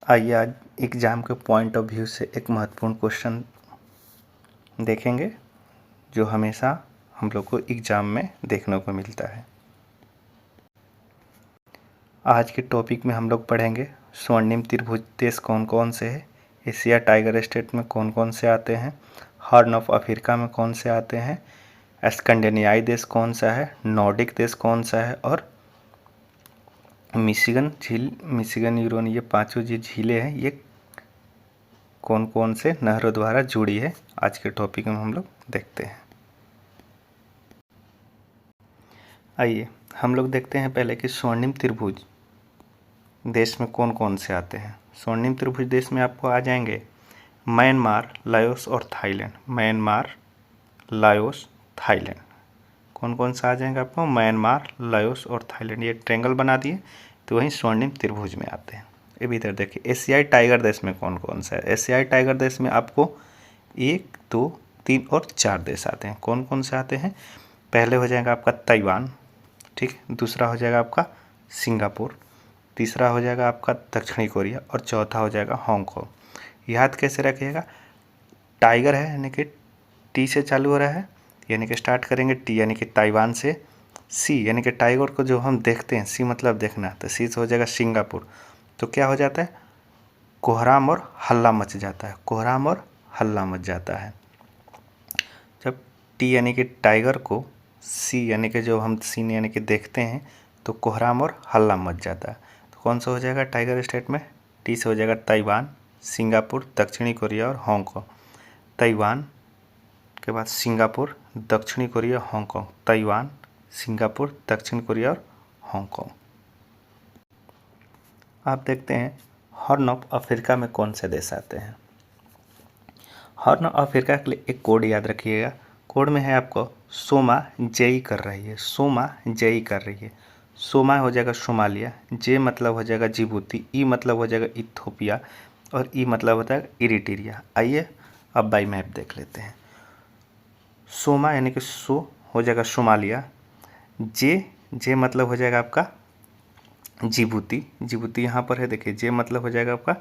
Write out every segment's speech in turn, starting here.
आइए आज एग्ज़ाम के पॉइंट ऑफ व्यू से एक महत्वपूर्ण क्वेश्चन देखेंगे जो हमेशा हम लोग को एग्ज़ाम में देखने को मिलता है। आज के टॉपिक में हम लोग पढ़ेंगे स्वर्णिम त्रिभुज देश कौन कौन से हैं, एशिया टाइगर स्टेट में कौन कौन से आते हैं, हॉर्न ऑफ अफ्रीका में कौन से आते हैं, स्कैंडिनेवियाई देश कौन सा है, नॉर्डिक देश कौन सा है और मिशिगन झील, मिशिगन यूरोन, ये पांचों जो झीलें हैं ये कौन कौन से नहरों द्वारा जुड़ी है। आज के टॉपिक में हम लोग देखते हैं। आइए हम लोग देखते हैं पहले कि स्वर्णिम त्रिभुज देश में कौन कौन से आते हैं। स्वर्णिम त्रिभुज देश में आपको आ जाएंगे म्यांमार, लाओस और थाईलैंड। Myanmar, Laos, Thailand. कौन कौन सा आ जाएंगे आपको? म्यांमार, लाओस और थाईलैंड। ये ट्रायंगल बना दिए तो वहीं स्वर्णिम त्रिभुज में आते हैं। ये भी इधर देखिए एशियाई टाइगर देश में कौन कौन सा है। एशियाई टाइगर देश में आपको 1, 2, 3 और 4 देश आते हैं। कौन कौन से आते हैं? पहले हो जाएगा आपका ताइवान, ठीक, दूसरा हो जाएगा आपका सिंगापुर, तीसरा हो जाएगा आपका दक्षिणी कोरिया और चौथा हो जाएगा हांगकांग। याद कैसे रखिएगा? टाइगर है यानी कि टी से चालू हो रहा है, यानी कि स्टार्ट करेंगे टी यानी कि ताइवान से। सी यानी कि टाइगर को जो हम देखते हैं, सी मतलब देखना, तो सी से हो जाएगा सिंगापुर। तो क्या हो जाता है? कोहराम और हल्ला मच जाता है। कोहराम और हल्ला मच जाता है जब टी यानी कि टाइगर को, सी यानी कि जो हम सीन यानी कि देखते हैं, तो कोहराम और हल्ला मच जाता है। तो कौन सा हो जाएगा टाइगर स्टेट में? टी से हो जाएगा ताइवान, सिंगापुर, दक्षिणी कोरिया और हांगकांग। ताइवान के बाद सिंगापुर, दक्षिणी कोरिया, हांगकांग। ताइवान, सिंगापुर, दक्षिण कोरिया और हांगकांग। आप देखते हैं हॉर्न ऑफ अफ्रीका में कौन से देश आते हैं। हॉर्न ऑफ अफ्रीका के लिए एक कोड याद रखिएगा। कोड में है आपको सोमा जई कर रही है। सोमा जई कर रही है। सोमा हो जाएगा सोमालिया, जे मतलब हो जाएगा जिबूती, ई मतलब हो जाएगा इथोपिया और ई मतलब होता है इरिट्रिया। आइए अब बाई मैप देख लेते हैं। सोमा यानी कि सो हो जाएगा सोमालिया, जे मतलब हो जाएगा आपका जिबूती, जिबूती यहाँ पर है, देखिए जे मतलब हो जाएगा आपका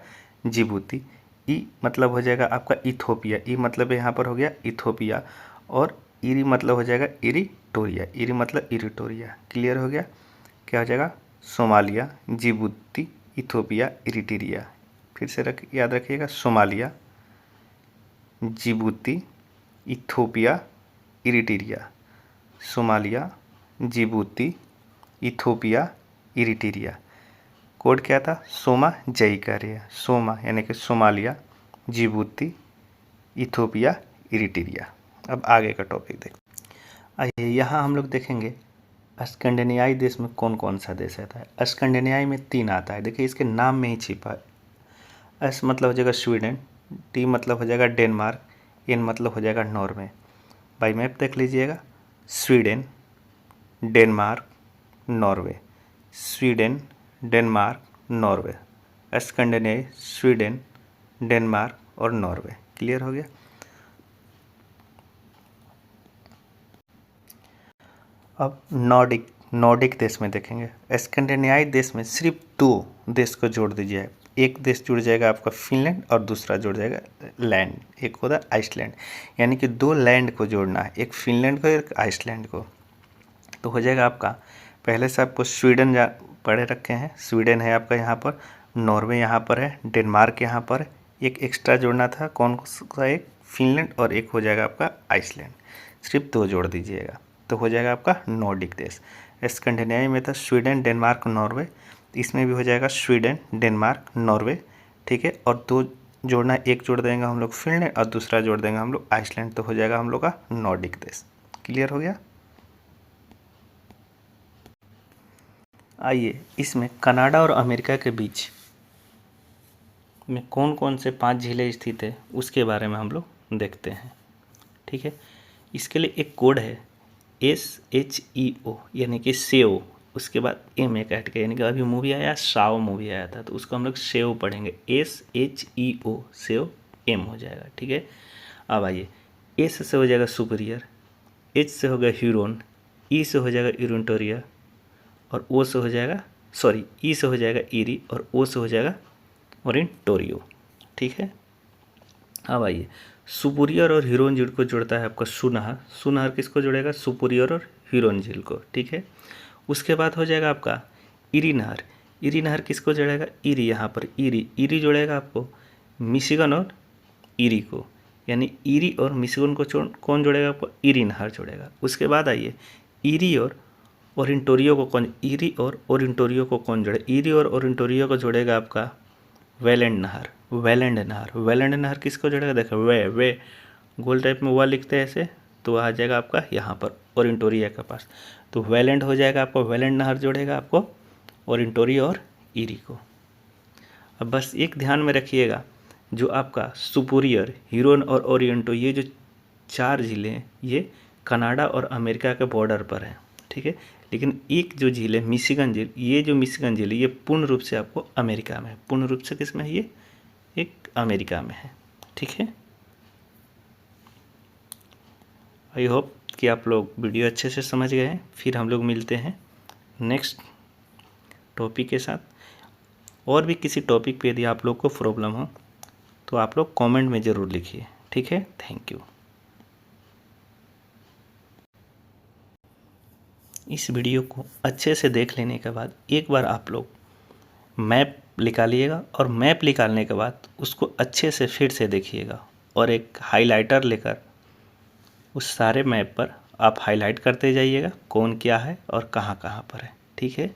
जिबूती। ई मतलब हो जाएगा आपका इथोपिया, ई मतलब यहाँ पर हो गया इथोपिया और इरी मतलब हो जाएगा इरिटोरिया, इरी मतलब इरिटोरिया। क्लियर हो गया? क्या हो जाएगा? Somalia, Djibouti, Ethiopia, Eritrea. फिर से याद रखिएगा, Somalia, Djibouti, Ethiopia, Eritrea. Somalia, Djibouti, Ethiopia, Eritrea. Code क्या था? सोमा जई कह रही है। सोमा यानी कि सोमालिया, जिबूती, इथोपिया, इरिट्रिया। अब आगे का टॉपिक देखते हैं। आइए यहाँ हम लोग देखेंगे स्कैंडिनेवियाई देश में कौन कौन सा देश आता है। स्कैंडिनेवियाई में 3 आता है, देखिए इसके नाम में ही छिपा है। एस मतलब हो जाएगा स्वीडन, टी मतलब हो जाएगा डेनमार्क, एन मतलब हो जाएगा नॉर्वे। बाई मैप देख लीजिएगा, Sweden, Denmark, Norway. Sweden, Denmark, Norway. Scandinavia, Sweden, Denmark और नॉर्वे। क्लियर हो गया? अब नॉर्डिक देश में देखेंगे। स्कैंडिनेवियाई देश में सिर्फ 2 देश को जोड़ दीजिए। एक देश जुड़ जाएगा आपका फिनलैंड और दूसरा जुड़ जाएगा लैंड, एक होता है आइसलैंड। यानी कि 2 लैंड को जोड़ना है, एक फिनलैंड को एक आइसलैंड को। तो हो जाएगा आपका, पहले से आपको स्वीडन पढ़े रखे हैं, स्वीडन है आपका यहाँ पर, नॉर्वे यहाँ पर है, डेनमार्क यहाँ पर, एक एक्स्ट्रा जोड़ना था, कौन सा? एक फिनलैंड और एक हो जाएगा आपका आइसलैंड। सिर्फ 2 जोड़ दीजिएगा तो हो जाएगा आपका नॉर्डिक देश। स्कैंडिनेविया में था स्वीडन, डेनमार्क, नॉर्वे, इसमें भी हो जाएगा स्वीडन, डेनमार्क, नॉर्वे, ठीक है। और 2 जोड़ना, एक जोड़ देंगे हम लोग फिनलैंड और दूसरा जोड़ देंगे हम लोग आइसलैंड, तो हो जाएगा हम लोग का नॉर्डिक देश। क्लियर हो गया? आइए इसमें कनाडा और अमेरिका के बीच में कौन कौन से 5 झीलें स्थित है उसके बारे में हम लोग देखते हैं, ठीक है। इसके लिए एक कोड है SHEO यानी कि सेओ, उसके बाद एम एक हट के, यानी कि अभी मूवी आया साओ मूवी आया था तो उसको हम लोग सेओ पढ़ेंगे, SHEO, सेओ, एम हो जाएगा, ठीक है। अब आइए, एस से हो जाएगा सुपीरियर, एच से हो गया ह्यूरोन, ई से हो जाएगा इरिटोरिया और ओ से हो जाएगा, सॉरी, ई से हो जाएगा इरी और ओ से हो जाएगा ओरिंटोरियो। ठीक है, अब आइए सुपुरियर और ह्यूरोन झील को जोड़ता है आपका सुनहर। सुनहर किसको जोड़ेगा? सुपुरियर और ह्यूरोन झील को। ठीक है, उसके बाद हो जाएगा आपका इरी नहर। इरी नहर किसको जोड़ेगा? इरी, यहाँ पर इरी, इरी जोड़ेगा आपको मिशिगन और इरी को, यानी इरी और मिशिगन को कौन जोड़ेगा आपको? इरी नहर जोड़ेगा। उसके बाद आइए इरी और ओरिंटोरियो को कौन, इरी और ओरिंटोरियो को कौन जोड़े? इरी और ओरिंटोरियो को जोड़ेगा आपका वेलेंड नहर। वेलेंड नहर, वेलेंड नहर किसको जोड़ेगा? देखो वे गोल टाइप में हुआ लिखते हैं ऐसे, तो आ जाएगा आपका यहाँ पर ओरिंटोरिया के पास, तो वेलेंड हो जाएगा आपको, वेलेंड नहर जोड़ेगा आपको ओरिंटोरियो और इरी को। अब बस एक ध्यान में रखिएगा, जो आपका सुपुरियर, ह्यूरोन और ओरिएंटो, ये जो 4 झीलें हैं ये कनाडा और अमेरिका के बॉर्डर पर हैं। ठीक है, लेकिन एक जो झील है मिशिगन झील, ये जो मिशिगन झील है ये पूर्ण रूप से आपको अमेरिका में है। पूर्ण रूप से किस में है? ये एक अमेरिका में है। ठीक है, आई होप कि आप लोग वीडियो अच्छे से समझ गए हैं। फिर हम लोग मिलते हैं नेक्स्ट टॉपिक के साथ। और भी किसी टॉपिक पे यदि आप लोग को प्रॉब्लम हो तो आप लोग कमेंट में ज़रूर लिखिए। ठीक है, थैंक यू। इस वीडियो को अच्छे से देख लेने के बाद एक बार आप लोग मैप निकालिएगा और मैप निकालने के बाद उसको अच्छे से फिर से देखिएगा और एक हाइलाइटर लेकर उस सारे मैप पर आप हाईलाइट करते जाइएगा कौन क्या है और कहाँ कहाँ पर है। ठीक है,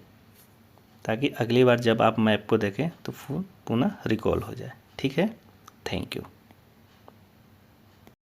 ताकि अगली बार जब आप मैप को देखें तो पुनः रिकॉल हो जाए। ठीक है, थैंक यू।